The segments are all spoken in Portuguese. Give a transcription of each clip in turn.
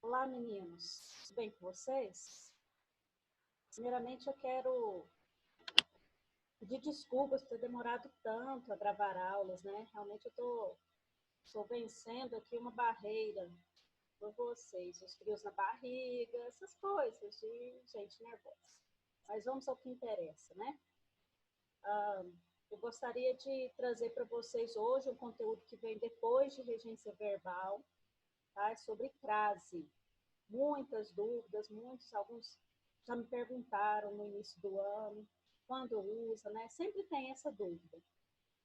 Olá, meninos. Tudo bem com vocês? Primeiramente, eu quero pedir desculpas por ter demorado tanto a gravar aulas, né? Realmente, eu estou vencendo aqui uma barreira por vocês, os frios na barriga, essas coisas de gente nervosa. Mas vamos ao que interessa, né? Eu gostaria de trazer para vocês hoje um conteúdo que vem depois de regência verbal, tá? Sobre crase. Muitas dúvidas, alguns já me perguntaram no início do ano, quando usa, né? Sempre tem essa dúvida.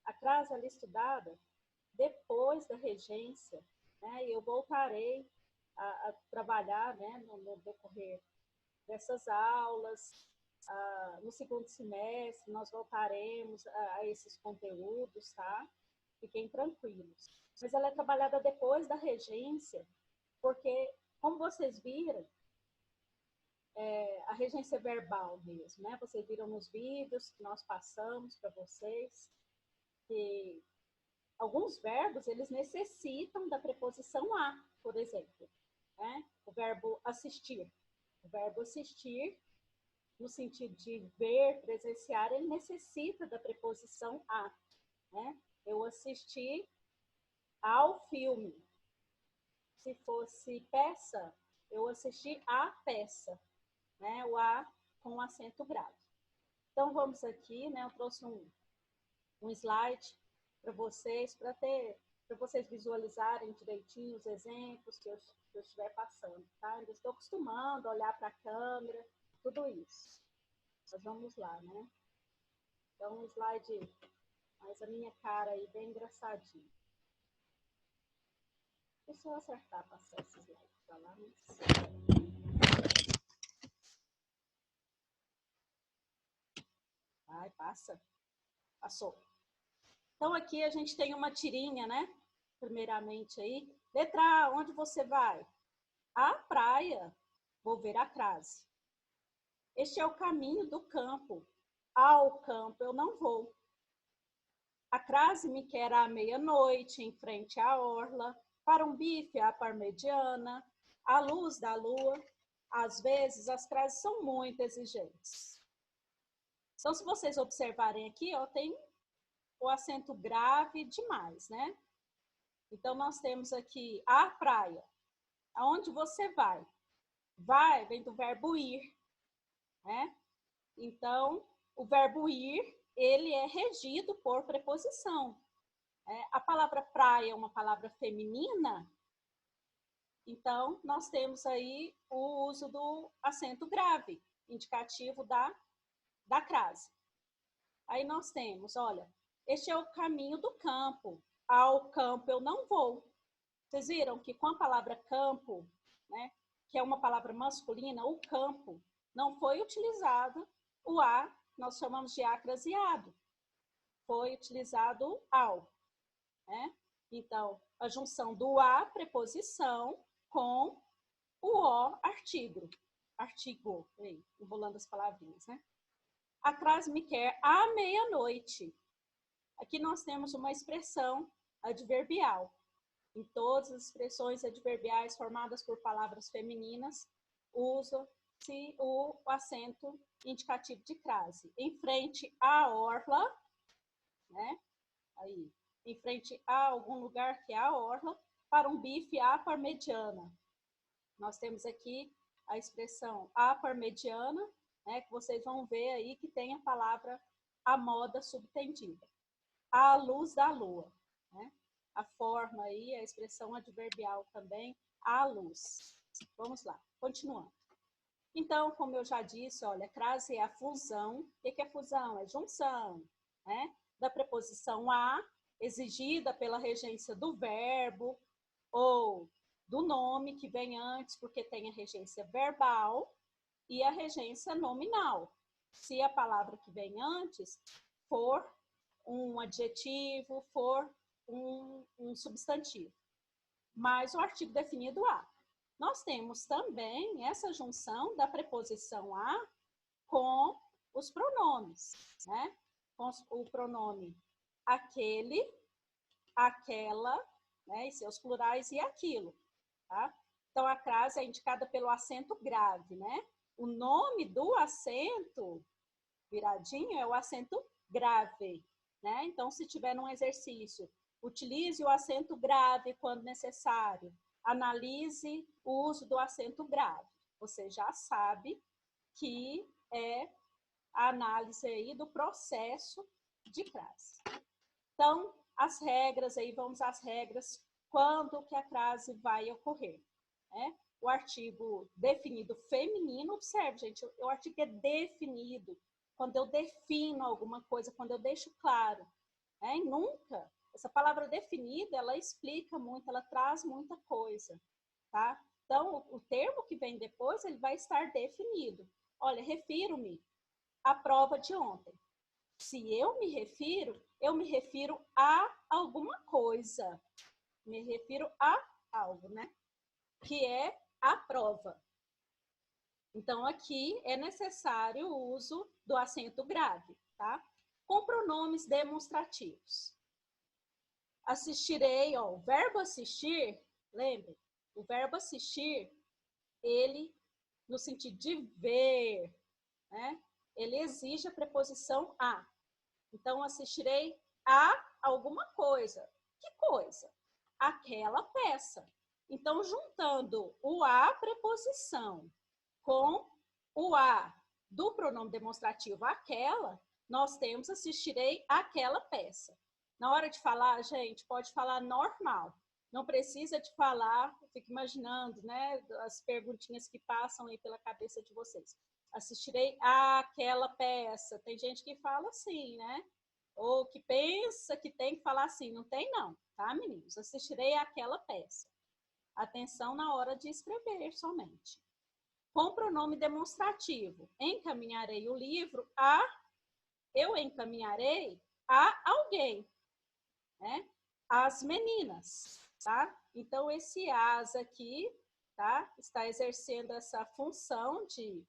A crase ela é estudada depois da regência, né? E eu voltarei a trabalhar, né, no decorrer dessas aulas. No segundo semestre, nós voltaremos a esses conteúdos, tá? Fiquem tranquilos. Mas ela é trabalhada depois da regência, porque, como vocês viram, a regência verbal mesmo, né? Vocês viram nos vídeos que nós passamos para vocês que alguns verbos, eles necessitam da preposição a, por exemplo, né? O verbo assistir. O verbo assistir, no sentido de ver, presenciar, ele necessita da preposição a, né? Eu assisti ao filme. Se fosse peça, eu assisti à peça, né? O a com acento grave. Então, vamos aqui, né? Eu trouxe um slide para vocês visualizarem direitinho os exemplos que eu estiver passando, tá? Eu estou acostumando a olhar para a câmera, tudo isso. Mas vamos lá, né? Então, um slide mais a minha cara aí, bem engraçadinho. Deixa eu acertar, passar esse slide para lá. Vai, passa. Passou. Então, aqui a gente tem uma tirinha, né? Primeiramente aí. Letra A, onde você vai? À praia. Vou ver a crase. Este é o caminho do campo. Ao campo eu não vou. A crase me quer à meia-noite, em frente à orla, para um bife à parmegiana, à luz da lua. Às vezes, as crases são muito exigentes. Então, se vocês observarem aqui, ó, tem o acento grave demais, né? Então, nós temos aqui a praia. Aonde você vai? Vai vem do verbo ir, né? Então, o verbo ir, ele é regido por preposição. A palavra praia é uma palavra feminina, então, nós temos aí o uso do acento grave, indicativo da crase. Aí nós temos, olha, este é o caminho do campo. Ao campo eu não vou. Vocês viram que com a palavra campo, né, que é uma palavra masculina, o campo, não foi utilizado o a, nós chamamos de acraseado. Foi utilizado ao, né? Então, a junção do a, preposição, com o o, artigo. Artigo, enrolando as palavrinhas, né? A crase me quer à meia-noite. Aqui nós temos uma expressão adverbial. Em todas as expressões adverbiais formadas por palavras femininas, usa-se o acento indicativo de crase. Em frente à orla, né? Aí, em frente a algum lugar que é a orla, para um bife à parmegiana. Nós temos aqui a expressão à parmegiana, né? Que vocês vão ver aí que tem a palavra à moda subtendida. À luz da lua, né? A forma aí, a expressão adverbial também, à luz. Vamos lá, continuando. Então, como eu já disse, olha, crase é a fusão. O que é fusão? É junção, né? Da preposição a, exigida pela regência do verbo ou do nome que vem antes, porque tem a regência verbal e a regência nominal. Se a palavra que vem antes for um adjetivo, for um substantivo. Mas o artigo definido a. Nós temos também essa junção da preposição a com os pronomes, né? Com o pronome aquele, aquela, né? E seus plurais e aquilo, tá? Então, a crase é indicada pelo acento grave, né? O nome do acento viradinho é o acento grave, né? Então, se tiver num exercício, utilize o acento grave quando necessário. Analise o uso do acento grave. Você já sabe que é a análise aí do processo de crase. Então, as regras aí, vamos às regras, quando que a crase vai ocorrer, né? O artigo definido feminino, observe, gente, o artigo é definido, quando eu defino alguma coisa, quando eu deixo claro, né? E nunca, essa palavra definida, ela explica muito, ela traz muita coisa, tá? Então, o termo que vem depois, ele vai estar definido. Olha, refiro-me à prova de ontem. Se eu me refiro a alguma coisa. Me refiro a algo, né? Que é a prova. Então, aqui é necessário o uso do acento grave, tá? Com pronomes demonstrativos. Assistirei, ó, o verbo assistir, lembre, o verbo assistir, ele, no sentido de ver, né? Ele exige a preposição a. Então, assistirei a alguma coisa. Que coisa? Aquela peça. Então, juntando o a preposição com o a do pronome demonstrativo aquela, nós temos assistirei aquela peça. Na hora de falar, gente, pode falar normal. Não precisa de falar, eu fico imaginando, né, as perguntinhas que passam aí pela cabeça de vocês. Assistirei àquela peça. Tem gente que fala assim, né? Ou que pensa que tem que falar assim. Não tem não, tá, meninos? Assistirei àquela peça. Atenção na hora de escrever somente. Com pronome demonstrativo. Encaminharei o livro a... Eu encaminharei a alguém, né? As meninas, tá? Então, esse as aqui, tá? Está exercendo essa função de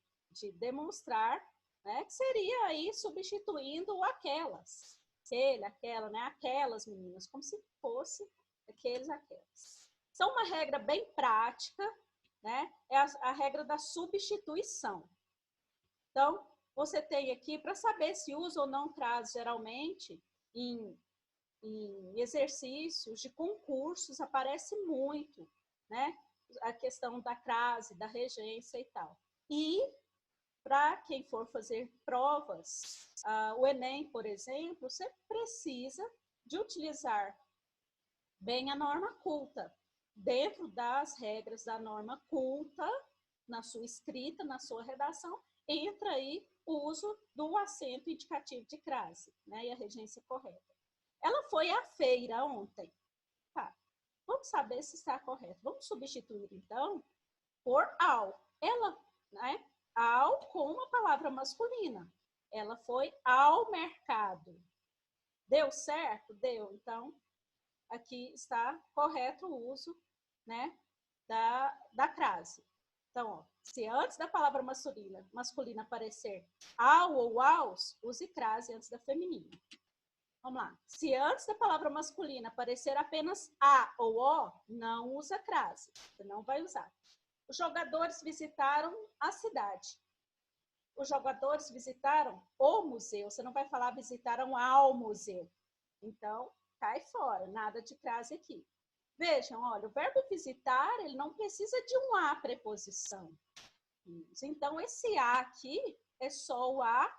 demonstrar, né? Que seria aí substituindo o aquelas. Ele, aquela, né? Aquelas meninas, como se fosse aqueles, aquelas. São uma regra bem prática, né? É a regra da substituição. Então, você tem aqui, para saber se usa ou não crase, geralmente, em exercícios de concursos, aparece muito, né? A questão da crase, da regência e tal. E, para quem for fazer provas, o Enem, por exemplo, você precisa de utilizar bem a norma culta. Dentro das regras da norma culta, na sua escrita, na sua redação, entra aí o uso do acento indicativo de crase, né? E a regência correta. Ela foi à feira ontem. Tá. Vamos saber se está correto. Vamos substituir, então, por ao. Ela, né? Ao com uma palavra masculina. Ela foi ao mercado. Deu certo? Deu. Então, aqui está correto o uso, né, da crase. Então, ó, se antes da palavra masculina aparecer ao ou aos, use crase antes da feminina. Vamos lá. Se antes da palavra masculina aparecer apenas a ou o, não usa crase. Você não vai usar. Os jogadores visitaram a cidade. Os jogadores visitaram o museu. Você não vai falar visitaram ao museu. Então, cai fora. Nada de crase aqui. Vejam, olha, o verbo visitar, ele não precisa de um a preposição. Então, esse a aqui é só o a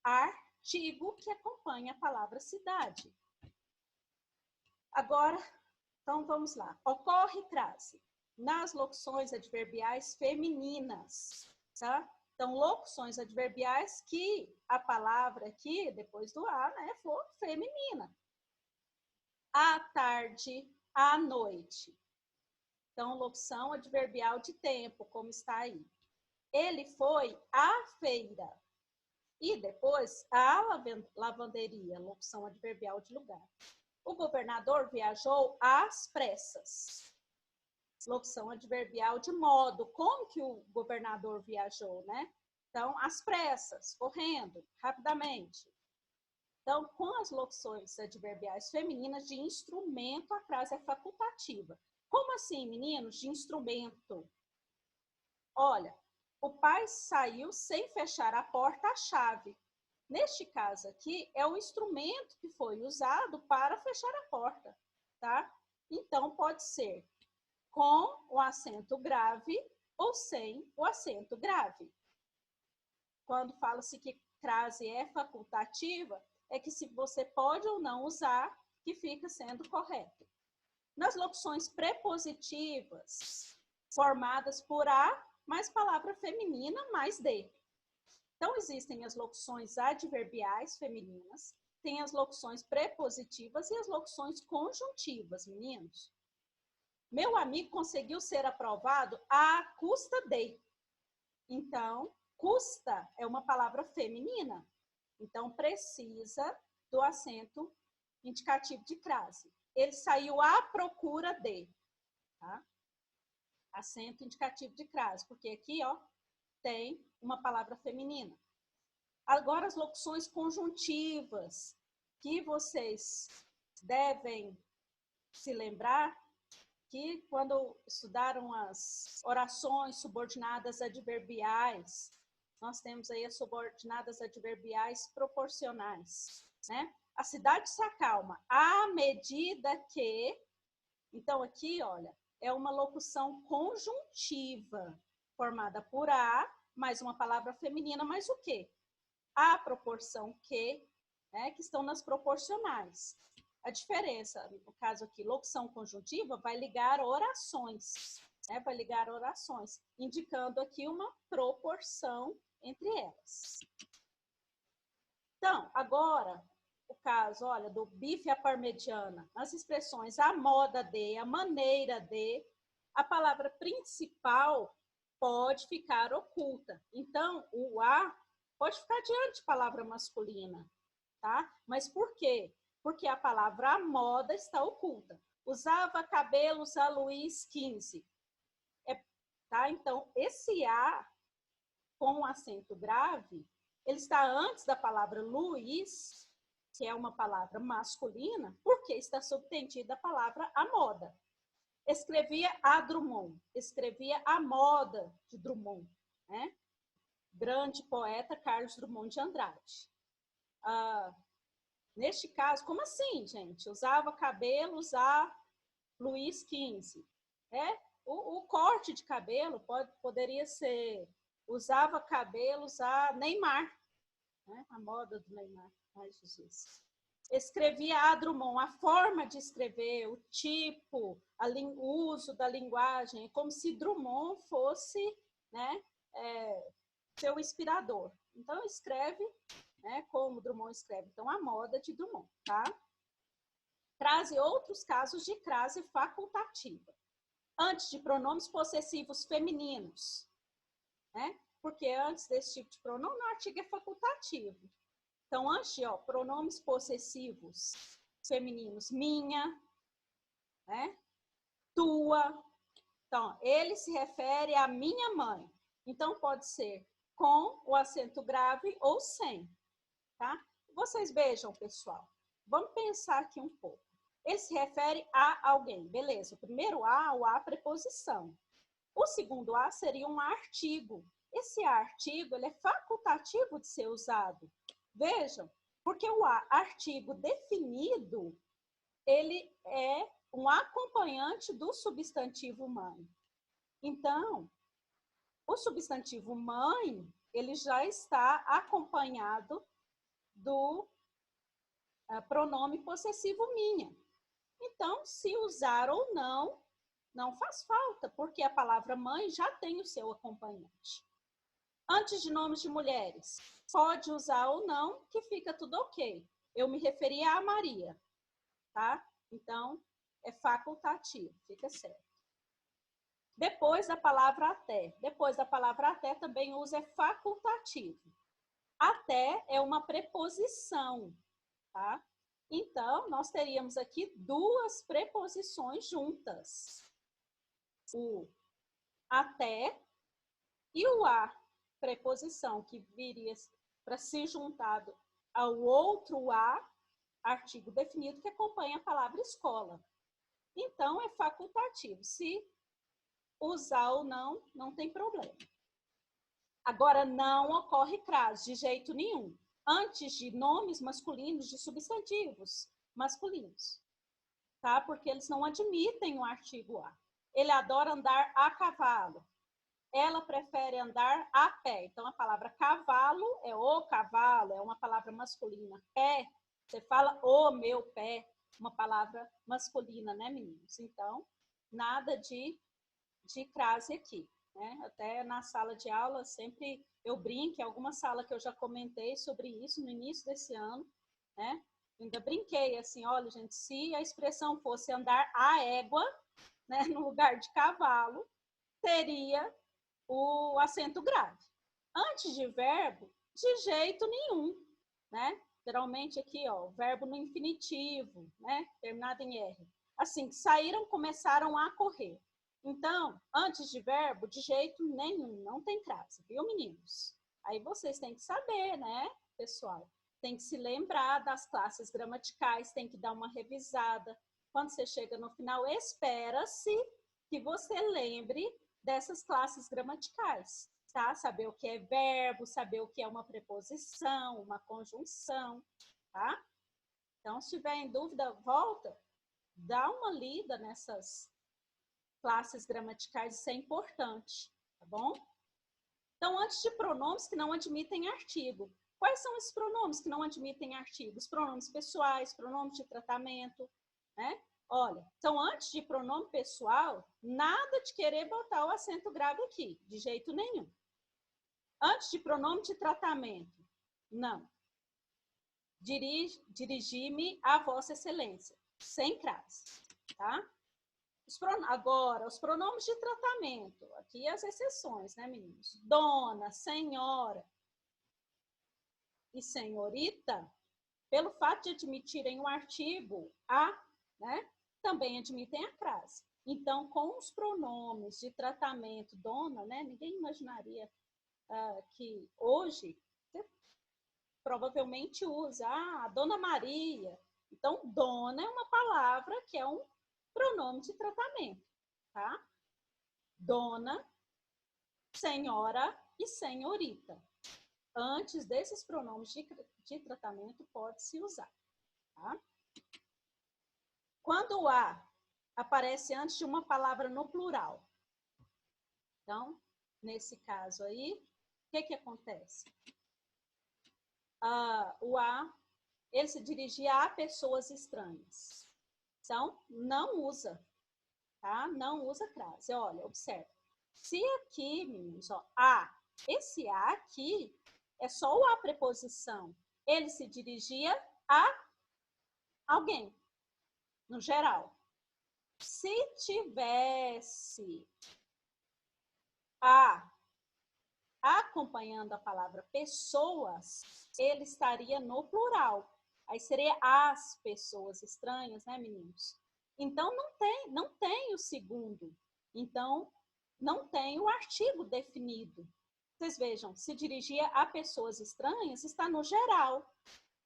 artigo que acompanha a palavra cidade. Agora, então vamos lá. Ocorre crase nas locuções adverbiais femininas, tá? Então, locuções adverbiais que a palavra aqui, depois do a, né, for feminina. À tarde, à noite. Então, locução adverbial de tempo, como está aí. Ele foi à feira. E depois, a lavanderia, locução adverbial de lugar. O governador viajou às pressas. Locução adverbial de modo. Como que o governador viajou, né? Então, às pressas, correndo, rapidamente. Então, com as locuções adverbiais femininas de instrumento, a frase é facultativa. Como assim, meninos? De instrumento. Olha, o pai saiu sem fechar a porta à chave. Neste caso aqui, é o instrumento que foi usado para fechar a porta, tá? Então, pode ser com o acento grave ou sem o acento grave. Quando fala-se que crase é facultativa, é que se você pode ou não usar, que fica sendo correto. Nas locuções prepositivas, formadas por A, mais palavra feminina, mais D. Então, existem as locuções adverbiais femininas, tem as locuções prepositivas e as locuções conjuntivas, meninos. Meu amigo conseguiu ser aprovado à custa de. Então, custa é uma palavra feminina. Então, precisa do acento indicativo de crase. Ele saiu à procura de. Tá? Acento indicativo de crase, porque aqui, ó, tem uma palavra feminina. Agora, as locuções conjuntivas, que vocês devem se lembrar que quando estudaram as orações subordinadas adverbiais, nós temos aí as subordinadas adverbiais proporcionais, né? A cidade se acalma à medida que... Então, aqui, olha, é uma locução conjuntiva, formada por A, mais uma palavra feminina, mais o quê? A proporção que, né, que estão nas proporcionais. A diferença, no caso aqui, locução conjuntiva, vai ligar orações, né, vai ligar orações, indicando aqui uma proporção entre elas. Então, agora, o caso, olha, do bife à parmegiana, nas expressões a moda de, a maneira de, a palavra principal pode ficar oculta. Então, o a pode ficar diante de palavra masculina, tá? Mas por quê? Porque a palavra a moda está oculta. Usava cabelos a Luís XV. Tá? Então, esse a com acento grave, ele está antes da palavra Luís, que é uma palavra masculina, porque está subtendida a palavra a moda. Escrevia a Drummond, escrevia a moda de Drummond, né? Grande poeta Carlos Drummond de Andrade. Neste caso, como assim, gente? Usava cabelos a Luís XV. O corte de cabelo poderia ser... Usava cabelos a Neymar, né? A moda do Neymar. Ai, Jesus. Escrevia a Drummond, a forma de escrever, o tipo, o uso da linguagem, como se Drummond fosse, né, seu inspirador. Então, escreve, né, como Drummond escreve. Então, a moda de Drummond, tá? Crase outros casos de crase facultativa. Antes de pronomes possessivos femininos, né? Porque antes desse tipo de pronome, o artigo é facultativo. Então, antes de pronomes possessivos femininos, minha, né? Tua. Então, ele se refere à minha mãe. Então, pode ser com o acento grave ou sem, tá? Vocês vejam, pessoal. Vamos pensar aqui um pouco. Ele se refere a alguém, beleza. O primeiro a, o a preposição. O segundo a seria um artigo. Esse artigo, ele é facultativo de ser usado. Vejam, porque o artigo definido, ele é um acompanhante do substantivo mãe. Então, o substantivo mãe, ele já está acompanhado do pronome possessivo minha. Então, se usar ou não, não faz falta, porque a palavra mãe já tem o seu acompanhante. Antes de nomes de mulheres, pode usar ou não, que fica tudo ok. Eu me referia a Maria, tá? Então, é facultativo, fica certo. Depois da palavra até. Depois da palavra até também usa é facultativo. Até é uma preposição, tá? Então, nós teríamos aqui duas preposições juntas. O até e o a, preposição, que viria para ser juntado ao outro a, artigo definido, que acompanha a palavra escola. Então, é facultativo. Se usar ou não, não tem problema. Agora, não ocorre crase de jeito nenhum, antes de nomes masculinos, de substantivos masculinos, tá? Porque eles não admitem o artigo a. Ele adora andar a cavalo. Ela prefere andar a pé. Então, a palavra cavalo é o cavalo, é uma palavra masculina. Pé, você fala o meu pé, uma palavra masculina, né, meninos? Então, nada de crase aqui, né? Até na sala de aula, sempre eu brinco, em alguma sala que eu já comentei sobre isso no início desse ano, né? Eu ainda brinquei assim, olha, gente, se a expressão fosse andar a égua, né, no lugar de cavalo, teria o acento grave. Antes de verbo, de jeito nenhum, né? Geralmente aqui, ó, o verbo no infinitivo, né? Terminado em R. Assim, saíram, começaram a correr. Então, antes de verbo, de jeito nenhum, não tem crase, viu, meninos? Aí vocês têm que saber, né, pessoal? Tem que se lembrar das classes gramaticais, tem que dar uma revisada. Quando você chega no final, espera-se que você lembre dessas classes gramaticais, tá? Saber o que é verbo, saber o que é uma preposição, uma conjunção, tá? Então, se tiver em dúvida, volta, dá uma lida nessas classes gramaticais, isso é importante, tá bom? Então, antes de pronomes que não admitem artigo. Quais são esses pronomes que não admitem artigos? Pronomes pessoais, pronomes de tratamento, né? Olha, então antes de pronome pessoal, nada de querer botar o acento grave aqui, de jeito nenhum. Antes de pronome de tratamento, não. Dirigi-me a Vossa Excelência, sem crase, tá? Agora, os pronomes de tratamento, aqui as exceções, né, meninos? Dona, senhora e senhorita, pelo fato de admitirem o artigo a, né, também admitem a crase. Então, com os pronomes de tratamento dona, né, ninguém imaginaria que hoje você provavelmente usa a Dona Maria. Então, dona é uma palavra que é um pronome de tratamento, tá? Dona, senhora e senhorita. Antes desses pronomes de tratamento, pode-se usar, tá? Quando o a aparece antes de uma palavra no plural. Então, nesse caso aí, o que acontece? O a, ele se dirigia a pessoas estranhas. Então, não usa, tá? Não usa crase. Olha, observe. Se aqui, meninos, ó, a, esse a aqui é só o a preposição. Ele se dirigia a alguém, no geral. Se tivesse a acompanhando a palavra pessoas, ele estaria no plural. Aí seria as pessoas estranhas, né, meninos? Então, não tem o segundo. Então, não tem o artigo definido. Vocês vejam, se dirigia a pessoas estranhas, está no geral,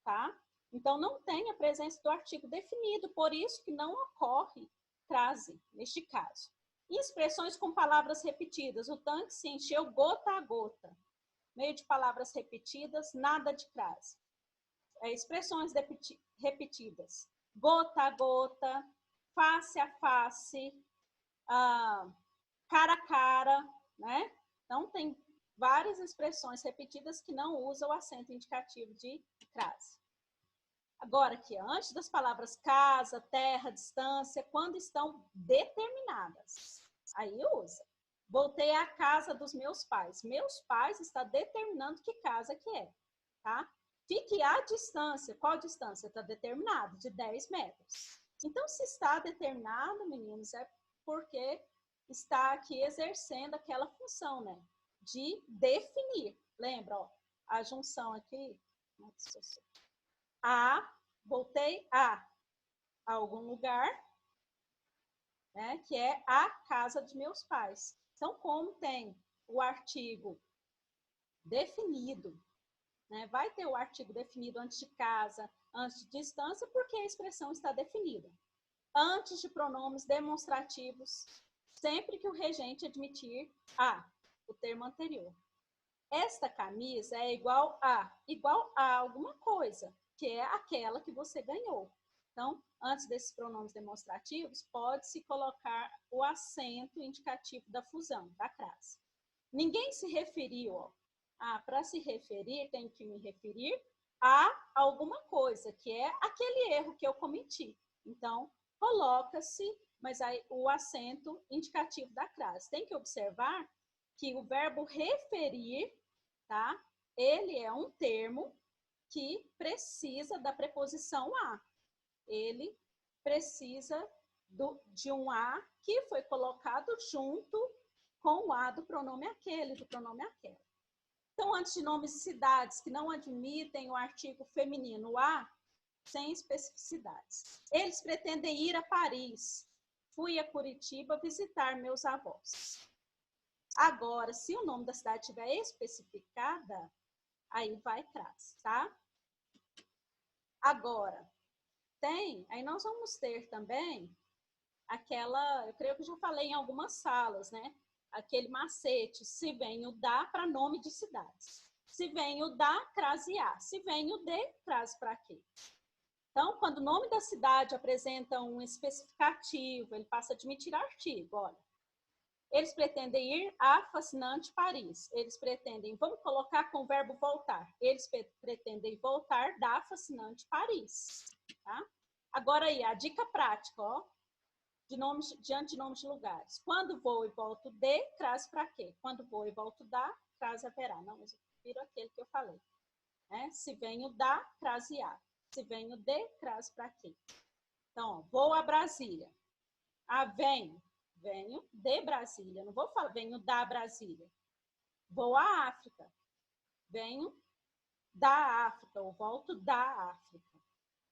tá? Então, não tem a presença do artigo definido, por isso que não ocorre crase neste caso. E expressões com palavras repetidas. O tanque se encheu gota a gota. Meio de palavras repetidas, nada de crase. Expressões repetidas. Gota a gota, face a face, cara a cara, né? Então, tem várias expressões repetidas que não usam o acento indicativo de crase. Agora, aqui, antes das palavras casa, terra, distância, quando estão determinadas, aí usa. Voltei à casa dos meus pais. Meus pais está determinando que casa que é, tá? Fique à distância. Qual distância? Está determinado, de 10 metros. Então, se está determinado, meninos, é porque está aqui exercendo aquela função, né? De definir. Lembra, ó, a junção aqui, voltei a algum lugar, né, que é a casa de meus pais. Então, como tem o artigo definido, né, vai ter o artigo definido antes de casa, antes de distância, porque a expressão está definida. Antes de pronomes demonstrativos, sempre que o regente admitir o termo anterior. Esta camisa é igual a alguma coisa, que é aquela que você ganhou. Então, antes desses pronomes demonstrativos, pode-se colocar o acento indicativo da fusão, da crase. Ninguém se referiu, para se referir, tem que me referir a alguma coisa, que é aquele erro que eu cometi. Então, coloca-se, mas aí o acento indicativo da crase. Tem que observar que o verbo referir, tá? Ele é um termo que precisa da preposição a. Ele precisa de um a que foi colocado junto com o a do pronome aquele, do pronome aquela. Então, antes de nomes de cidades que não admitem o artigo feminino a, sem especificidades. Eles pretendem ir a Paris. Fui a Curitiba visitar meus avós. Agora, se o nome da cidade estiver especificada, aí vai crase, tá? Agora, aí nós vamos ter também aquela, eu creio que eu já falei em algumas salas, né? Aquele macete, se vem o da para nome de cidades. Se vem o da, crase a. Se vem o de, crase para quê? Então, quando o nome da cidade apresenta um especificativo, ele passa a admitir artigo, olha. Eles pretendem ir a fascinante Paris. Eles pretendem, vamos colocar com o verbo voltar. Eles pretendem voltar da fascinante Paris, tá? Agora aí, a dica prática, ó, diante de nomes de lugares. Quando vou e volto de, crase para quê? Quando vou e volto da, crase haverá. Não, mas eu prefiro aquele que eu falei. Né? Se venho da, crase a. Se venho de, crase para quê? Então, ó, vou a Brasília. Venho de Brasília. Não vou falar, venho da Brasília. Vou à África. Venho da África, ou volto da África,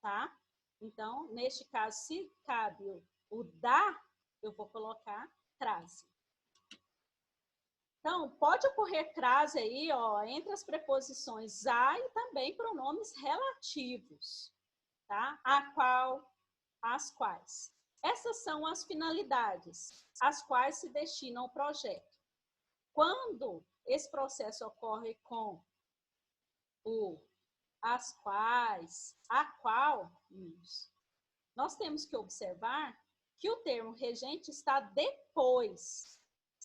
tá? Então, neste caso, se cabe o da, eu vou colocar crase. Então, pode ocorrer crase aí, ó, entre as preposições a e também pronomes relativos, tá? A qual, as quais. Essas são as finalidades, às quais se destina o projeto. Quando esse processo ocorre com o as quais, a qual, nós temos que observar que o termo regente está depois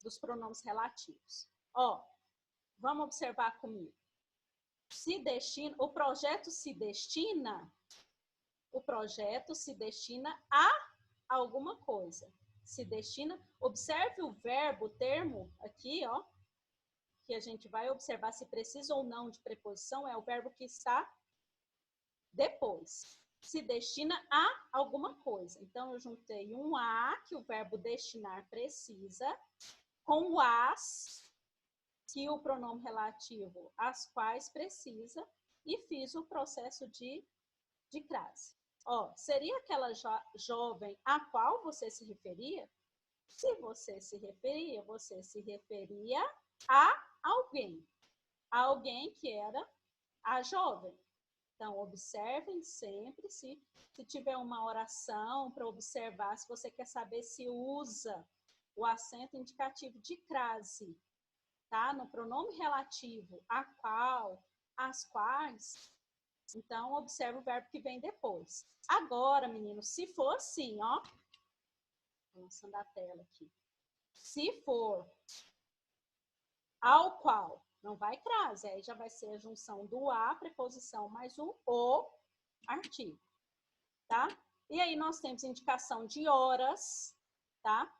dos pronomes relativos. Ó, vamos observar comigo. Se destina, o projeto se destina a alguma coisa. Se destina, observe o verbo, o termo aqui, ó, que a gente vai observar se precisa ou não de preposição, é o verbo que está depois. Se destina a alguma coisa. Então, eu juntei um a, que o verbo destinar precisa, com o as, que o pronome relativo as quais precisa, e fiz o processo de crase. Ó, seria aquela jovem a qual você se referia? Se você se referia a alguém. Alguém que era a jovem. Então, observem sempre se tiver uma oração para observar, se você quer saber se usa o acento indicativo de crase, tá? No pronome relativo, a qual, as quais. Então, observe o verbo que vem depois. Agora, meninos, se for assim, ó. Vou lançando a tela aqui. Se for ao qual, não vai crase, aí já vai ser a junção do a, preposição, mais o artigo, tá? E aí nós temos indicação de horas, tá?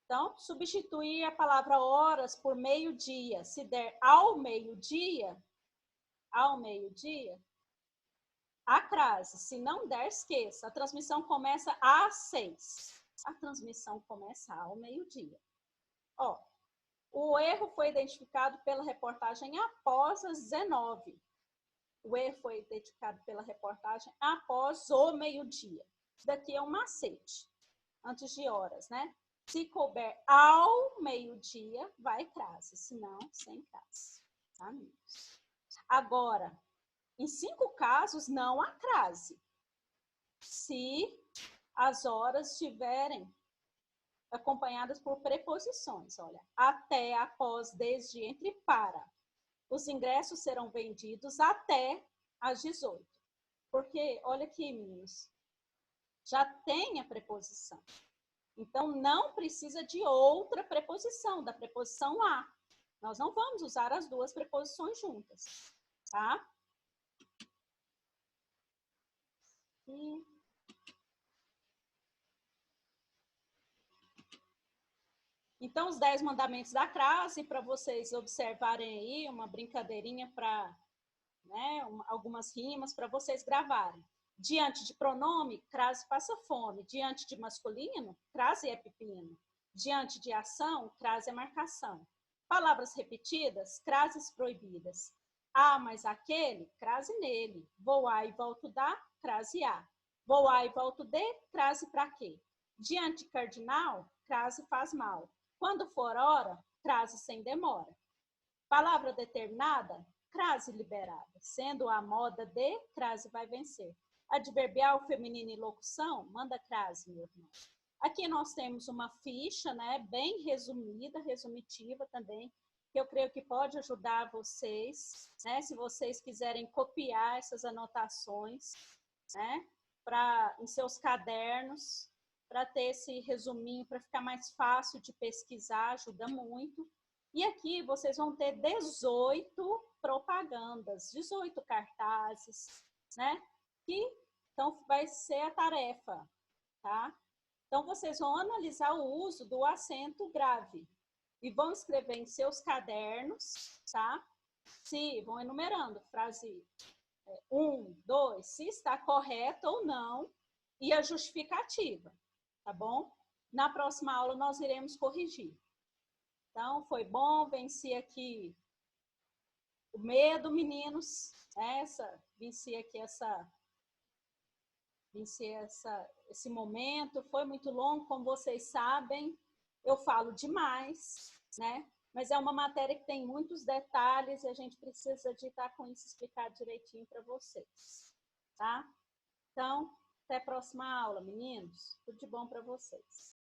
Então, substituir a palavra horas por meio-dia. Se der ao meio-dia, a crase. Se não der, esqueça. A transmissão começa às 6. A transmissão começa ao meio-dia. Ó, o erro foi identificado pela reportagem após as 19. O erro foi identificado pela reportagem após o meio-dia. Isso daqui é um macete, antes de horas, né? Se couber ao meio-dia, vai crase, senão, sem crase. Tá, amigos? Agora, em 5 casos, não há crase. Se as horas estiverem acompanhadas por preposições. Olha, até, após, desde, entre, para. Os ingressos serão vendidos até às 18. Porque, olha aqui, meninos, já tem a preposição. Então, não precisa de outra preposição, da preposição a. Nós não vamos usar as duas preposições juntas, tá? E... Então, os 10 mandamentos da crase, para vocês observarem aí, uma brincadeirinha para, né, algumas rimas para vocês gravarem. Diante de pronome, crase passa fome. Diante de masculino, crase é pepino. Diante de ação, crase é marcação. Palavras repetidas, crases proibidas. Ah, mas aquele, crase nele. Vou a e volto da, crase a. Vou a e volto de, crase pra quê? Diante de cardinal, crase faz mal. Quando for hora, crase sem demora. Palavra determinada, crase liberada. Sendo a moda de, crase vai vencer. Adverbial, feminino e locução, manda crase, meu irmão. Aqui nós temos uma ficha, né, bem resumida, resumitiva também, que eu creio que pode ajudar vocês, né, se vocês quiserem copiar essas anotações, né, em seus cadernos, para ter esse resuminho, para ficar mais fácil de pesquisar, ajuda muito. E aqui vocês vão ter 18 propagandas, 18 cartazes, né? Então vai ser a tarefa, tá? Então vocês vão analisar o uso do acento grave e vão escrever em seus cadernos, tá? Se vão enumerando, frase 1, 2, se está correta ou não, e a justificativa, tá bom? Na próxima aula nós iremos corrigir. Então, foi bom, venci aqui o medo, meninos. Venci aqui esse momento. Foi muito longo, como vocês sabem. Eu falo demais, né? Mas é uma matéria que tem muitos detalhes e a gente precisa de estar com isso explicado direitinho para vocês, tá? Então, até a próxima aula, meninos. Tudo de bom para vocês.